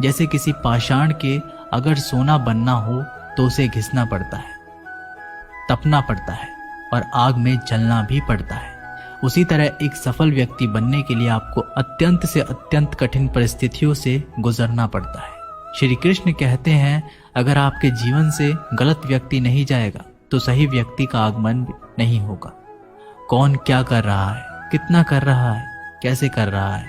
जैसे किसी पाषाण के अगर सोना बनना हो तो उसे घिसना पड़ता है, तपना पड़ता है और आग में जलना भी पड़ता है। उसी तरह एक सफल व्यक्ति बनने के लिए आपको अत्यंत से अत्यंत कठिन परिस्थितियों से गुजरना पड़ता है। श्री कृष्ण कहते हैं, अगर आपके जीवन से गलत व्यक्ति नहीं जाएगा तो सही व्यक्ति का आगमन नहीं होगा। कौन क्या कर रहा है, कितना कर रहा है, कैसे कर रहा है,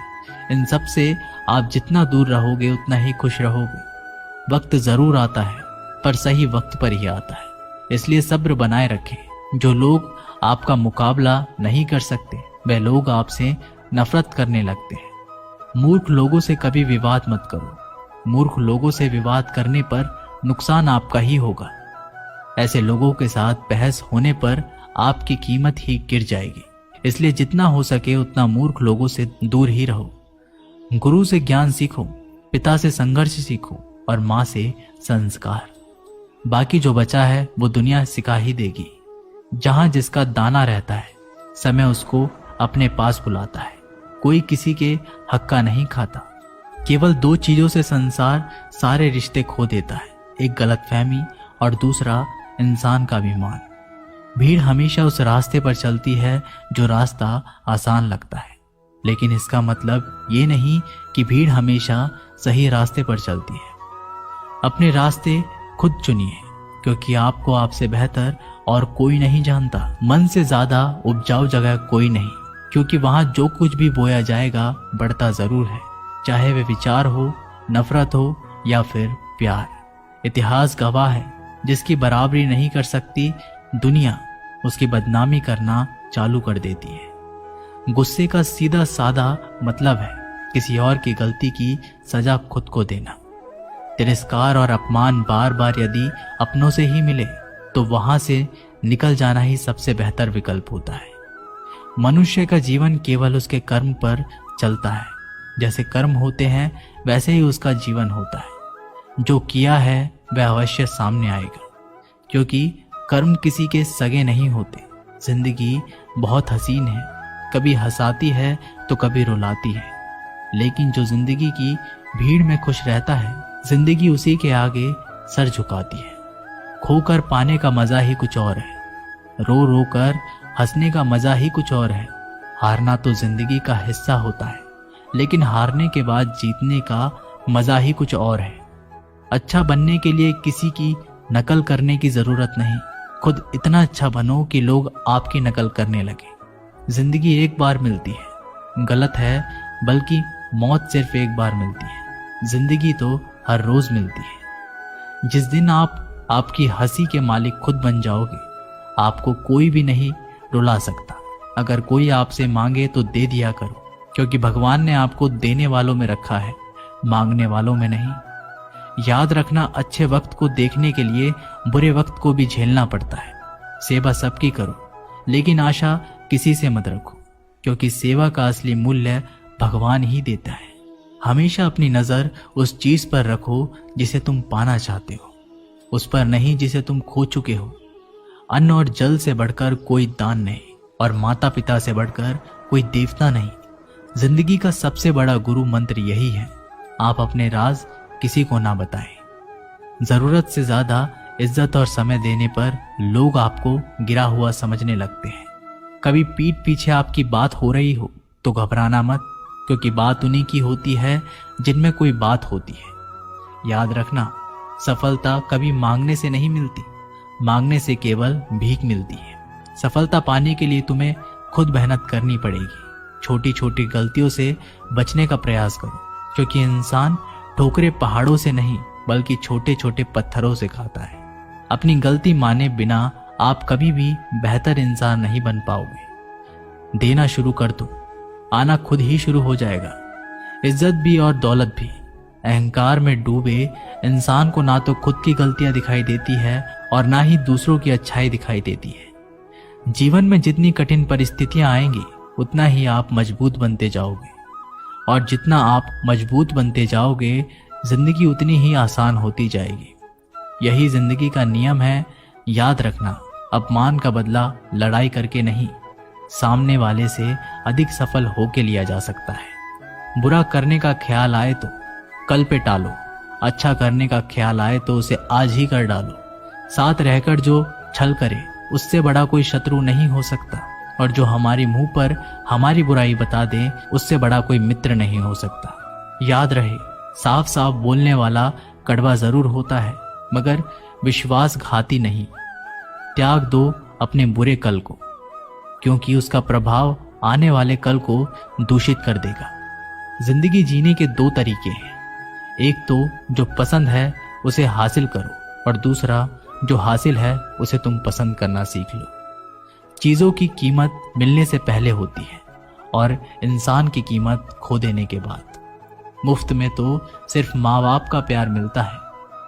इन सब से आप जितना दूर रहोगे उतना ही खुश रहोगे। वक्त जरूर आता है पर सही वक्त पर ही आता है, इसलिए सब्र बनाए रखें। जो लोग आपका मुकाबला नहीं कर सकते वह लोग आपसे नफरत करने लगते हैं। मूर्ख लोगों से कभी विवाद मत करो। मूर्ख लोगों से विवाद करने पर नुकसान आपका ही होगा। ऐसे लोगों के साथ बहस होने पर आपकी कीमत ही गिर जाएगी। इसलिए जितना हो सके उतना मूर्ख लोगों से दूर ही रहो। गुरु से ज्ञान सीखो, पिता से संघर्ष सीखो और माँ से संस्कार। बाकी जो बचा है वो दुनिया सिखा ही देगी। जहां जिसका दाना रहता है समय उसको अपने पास बुलाता है। कोई किसी के हक का नहीं खाता। केवल दो चीजों से संसार सारे रिश्ते खो देता है, एक गलतफहमी और दूसरा इंसान का अभिमान। भीड़ हमेशा उस रास्ते पर चलती है जो रास्ता आसान लगता है, लेकिन इसका मतलब ये नहीं कि भीड़ हमेशा सही रास्ते पर चलती है। अपने रास्ते खुद चुनिए, क्योंकि आपको आपसे बेहतर और कोई नहीं जानता। मन से ज्यादा उपजाऊ जगह कोई नहीं, क्योंकि वहां जो कुछ भी बोया जाएगा बढ़ता जरूर है, चाहे वे विचार हो, नफरत हो या फिर प्यार। इतिहास गवाह है, जिसकी बराबरी नहीं कर सकती दुनिया उसकी बदनामी करना चालू कर देती है। गुस्से का सीधा साधा मतलब है किसी और की गलती की सजा खुद को देना। तिरस्कार और अपमान बार बार यदि अपनों से ही मिले तो वहां से निकल जाना ही सबसे बेहतर विकल्प होता है। मनुष्य का जीवन केवल उसके कर्म पर चलता है। जैसे कर्म होते हैं वैसे ही उसका जीवन होता है। जो किया है वह अवश्य सामने आएगा, क्योंकि कर्म किसी के सगे नहीं होते। जिंदगी बहुत हसीन है, कभी हंसाती है तो कभी रुलाती है, लेकिन जो जिंदगी की भीड़ में खुश रहता है जिंदगी उसी के आगे सर झुकाती है। खोकर पाने का मजा ही कुछ और है, रो रो कर हंसने का मजा ही कुछ और है। हारना तो जिंदगी का हिस्सा होता है, लेकिन हारने के बाद जीतने का मजा ही कुछ और है। अच्छा बनने के लिए किसी की नकल करने की जरूरत नहीं, खुद इतना अच्छा बनो कि लोग आपकी नकल करने लगे। जिंदगी एक बार मिलती है, गलत है, बल्कि मौत सिर्फ एक बार मिलती है। जिंदगी तो हर रोज मिलती है। जिस दिन आप आपकी हंसी के मालिक खुद बन जाओगे, आपको कोई भी नहीं रुला सकता। अगर कोई आपसे मांगे तो दे दिया करो, क्योंकि भगवान ने आपको देने वालों में रखा है, मांगने वालों में नहीं। याद रखना, अच्छे वक्त को देखने के लिए बुरे वक्त को भी झेलना पड़ता है। सेवा सबकी करो, लेकिन आशा किसी से मत रखो, क्योंकि सेवा का असली मूल्य भगवान ही देता है। हमेशा अपनी नजर उस चीज पर रखो जिसे तुम पाना चाहते हो, उस पर नहीं जिसे तुम खो चुके हो। अन्न और जल से बढ़कर कोई दान नहीं, और माता पिता से बढ़कर कोई देवता नहीं। जिंदगी का सबसे बड़ा गुरु मंत्र यही है, आप अपने राज किसी को ना बताएं। जरूरत से ज्यादा इज्जत और समय देने पर लोग आपको गिरा हुआ समझने लगते हैं। कभी पीठ पीछे आपकी बात हो रही हो तो घबराना मत, क्योंकि बात उन्हीं की होती है जिनमें कोई बात होती है। याद रखना, सफलता कभी मांगने से नहीं मिलती, मांगने से केवल भीख मिलती है। सफलता पाने के लिए तुम्हें खुद मेहनत करनी पड़ेगी। छोटी छोटी गलतियों से बचने का प्रयास करो, क्योंकि इंसान ठोकरें पहाड़ों से नहीं बल्कि छोटे छोटे पत्थरों से खाता है। अपनी गलती माने बिना आप कभी भी बेहतर इंसान नहीं बन पाओगे। देना शुरू कर दो, आना खुद ही शुरू हो जाएगा। इज्जत भी और दौलत भी। अहंकार में डूबे इंसान को ना तो खुद की गलतियां दिखाई देती है और ना ही दूसरों की अच्छाई दिखाई देती है। जीवन में जितनी कठिन परिस्थितियां आएंगी उतना ही आप मजबूत बनते जाओगे, और जितना आप मजबूत बनते जाओगे जिंदगी उतनी ही आसान होती जाएगी। यही जिंदगी का नियम है। याद रखना, अपमान का बदला लड़ाई करके नहीं, सामने वाले से अधिक सफल होके लिया जा सकता है। बुरा करने का ख्याल आए तो कल पे टालो, अच्छा करने का ख्याल आए तो उसे आज ही कर डालो। साथ रहकर जो छल करे उससे बड़ा कोई शत्रु नहीं हो सकता, और जो हमारे मुंह पर हमारी बुराई बता दे उससे बड़ा कोई मित्र नहीं हो सकता। याद रहे, साफ साफ बोलने वाला कड़वा जरूर होता है मगर विश्वासघाती नहीं। त्याग दो अपने बुरे कल को, क्योंकि उसका प्रभाव आने वाले कल को दूषित कर देगा। जिंदगी जीने के दो तरीके हैं, एक तो जो पसंद है उसे हासिल करो, और दूसरा जो हासिल है उसे तुम पसंद करना सीख लो। चीजों की कीमत मिलने से पहले होती है और इंसान की कीमत खो देने के बाद। मुफ्त में तो सिर्फ माँ बाप का प्यार मिलता है,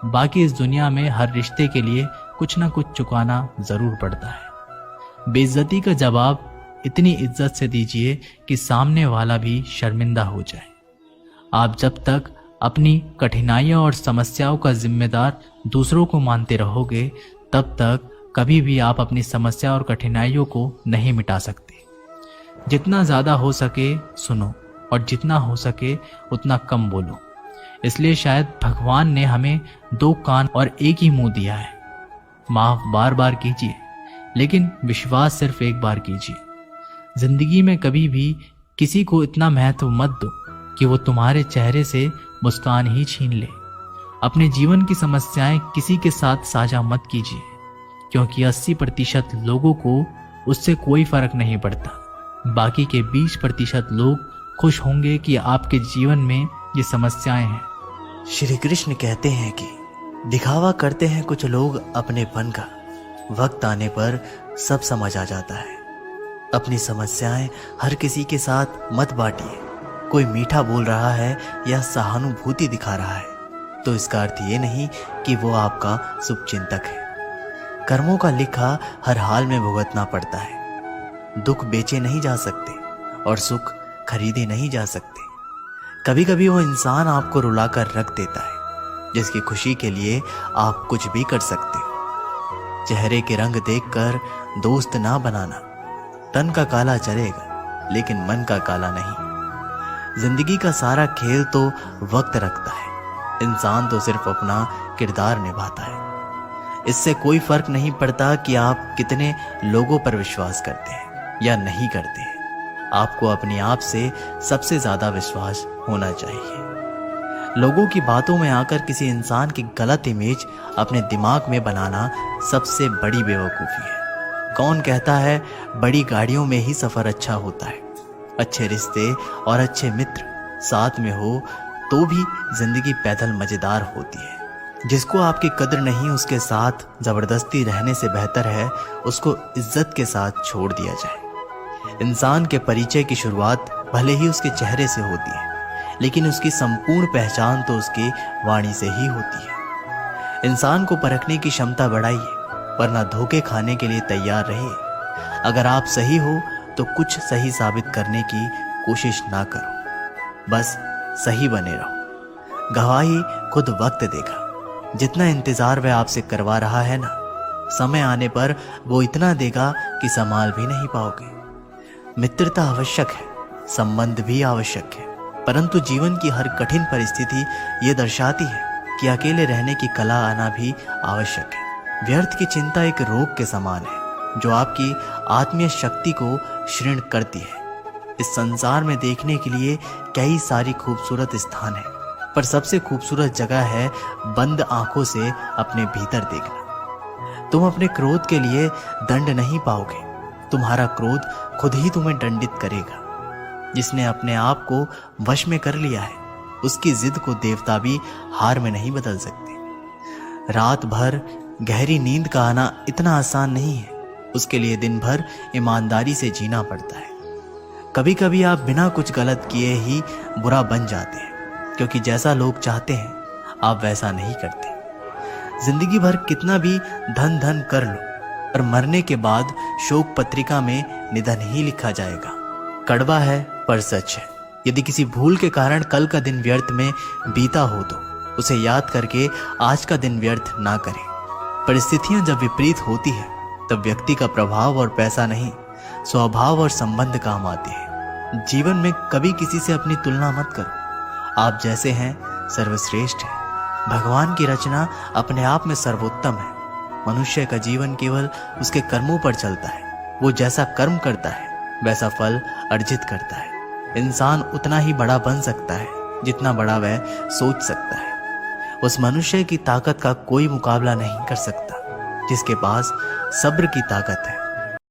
बाकी इस दुनिया में हर रिश्ते के लिए कुछ ना कुछ चुकाना जरूर पड़ता है। बेइज्जती का जवाब इतनी इज्जत से दीजिए कि सामने वाला भी शर्मिंदा हो जाए। आप जब तक अपनी कठिनाइयों और समस्याओं का जिम्मेदार दूसरों को मानते रहोगे, तब तक कभी भी आप अपनी समस्या और कठिनाइयों को नहीं मिटा सकते। जितना ज्यादा हो सके सुनो, और जितना हो सके उतना कम बोलो। इसलिए शायद भगवान ने हमें दो कान और एक ही मुंह दिया है। माफ बार बार कीजिए, लेकिन विश्वास सिर्फ एक बार कीजिए। जिंदगी में कभी भी किसी को इतना महत्व मत दो कि वो तुम्हारे चेहरे से मुस्कान ही छीन ले। अपने जीवन की समस्याएं किसी के साथ साझा मत कीजिए, क्योंकि 80% लोगों को उससे कोई फर्क नहीं पड़ता। बाकी के 20% लोग खुश होंगे कि आपके जीवन में ये समस्याएं हैं। श्री कृष्ण कहते हैं कि दिखावा करते हैं कुछ लोग अपनेपन का, वक्त आने पर सब समझ आ जाता है। अपनी समस्याएं हर किसी के साथ मत बांटिए। कोई मीठा बोल रहा है या सहानुभूति दिखा रहा है तो इसका अर्थ ये नहीं कि वो आपका शुभचिंतक है। कर्मों का लिखा हर हाल में भुगतना पड़ता है। दुख बेचे नहीं जा सकते और सुख खरीदे नहीं जा सकते। कभी कभी वो इंसान आपको रुलाकर रख देता है जिसकी खुशी के लिए आप कुछ भी कर सकते हो। चेहरे के रंग देखकर दोस्त ना बनाना। तन का काला चलेगा लेकिन मन का काला नहीं। जिंदगी का सारा खेल तो वक्त रखता है, इंसान तो सिर्फ अपना किरदार निभाता है। इससे कोई फर्क नहीं पड़ता कि आप कितने लोगों पर विश्वास करते हैं या नहीं करते हैं। आपको अपने आप से सबसे ज्यादा विश्वास होना चाहिए। लोगों की बातों में आकर किसी इंसान की गलत इमेज अपने दिमाग में बनाना सबसे बड़ी बेवकूफ़ी है। कौन कहता है बड़ी गाड़ियों में ही सफर अच्छा होता है? अच्छे रिश्ते और अच्छे मित्र साथ में हो तो भी जिंदगी पैदल मजेदार होती है। जिसको आपकी कदर नहीं उसके साथ जबरदस्ती रहने से बेहतर है उसको इज्जत के साथ छोड़ दिया जाए। इंसान के परिचय की शुरुआत भले ही उसके चेहरे से होती है, लेकिन उसकी संपूर्ण पहचान तो उसकी वाणी से ही होती है। इंसान को परखने की क्षमता बढ़ाइए, वरना धोखे खाने के लिए तैयार रहिए। अगर आप सही हो तो कुछ सही साबित करने की कोशिश ना करो, बस सही बने रहो। गवाही खुद वक्त देगा। जितना इंतजार वह आपसे करवा रहा है ना, समय आने पर वो इतना देगा कि संभाल भी नहीं पाओगे। मित्रता आवश्यक है, संबंध भी आवश्यक है, परंतु जीवन की हर कठिन परिस्थिति ये दर्शाती है कि अकेले रहने की कला आना भी आवश्यक है। व्यर्थ की चिंता एक रोग के समान है जो आपकी आत्मीय शक्ति को क्षीण करती है। इस संसार में देखने के लिए कई सारी खूबसूरत स्थान है, पर सबसे खूबसूरत जगह है बंद आंखों से अपने भीतर देखना। तुम अपने क्रोध के लिए दंड नहीं पाओगे, तुम्हारा क्रोध खुद ही तुम्हें दंडित करेगा। जिसने अपने आप को वश में कर लिया है उसकी जिद को देवता भी हार में नहीं बदल सकते। रात भर गहरी नींद का आना इतना आसान नहीं है, उसके लिए दिन भर ईमानदारी से जीना पड़ता है। कभी कभी आप बिना कुछ गलत किए ही बुरा बन जाते हैं, क्योंकि जैसा लोग चाहते हैं आप वैसा नहीं करते। जिंदगी भर कितना भी धन धन कर लो, पर मरने के बाद शोक पत्रिका में निधन ही लिखा जाएगा। कड़वा है पर सच है। यदि किसी भूल के कारण कल का दिन व्यर्थ में बीता हो तो उसे याद करके आज का दिन व्यर्थ ना करें। परिस्थितियां जब विपरीत होती है तब व्यक्ति का प्रभाव और पैसा नहीं, स्वभाव और संबंध काम आते हैं। जीवन में कभी किसी से अपनी तुलना मत करो। आप जैसे हैं सर्वश्रेष्ठ हैं। भगवान की रचना अपने आप में सर्वोत्तम है। मनुष्य का जीवन केवल उसके कर्मों पर चलता है। वो जैसा कर्म करता है वैसा फल अर्जित करता है। इंसान उतना ही बड़ा बन सकता है जितना बड़ा वह सोच सकता है। उस मनुष्य की ताकत का कोई मुकाबला नहीं कर सकता जिसके पास सब्र की ताकत है।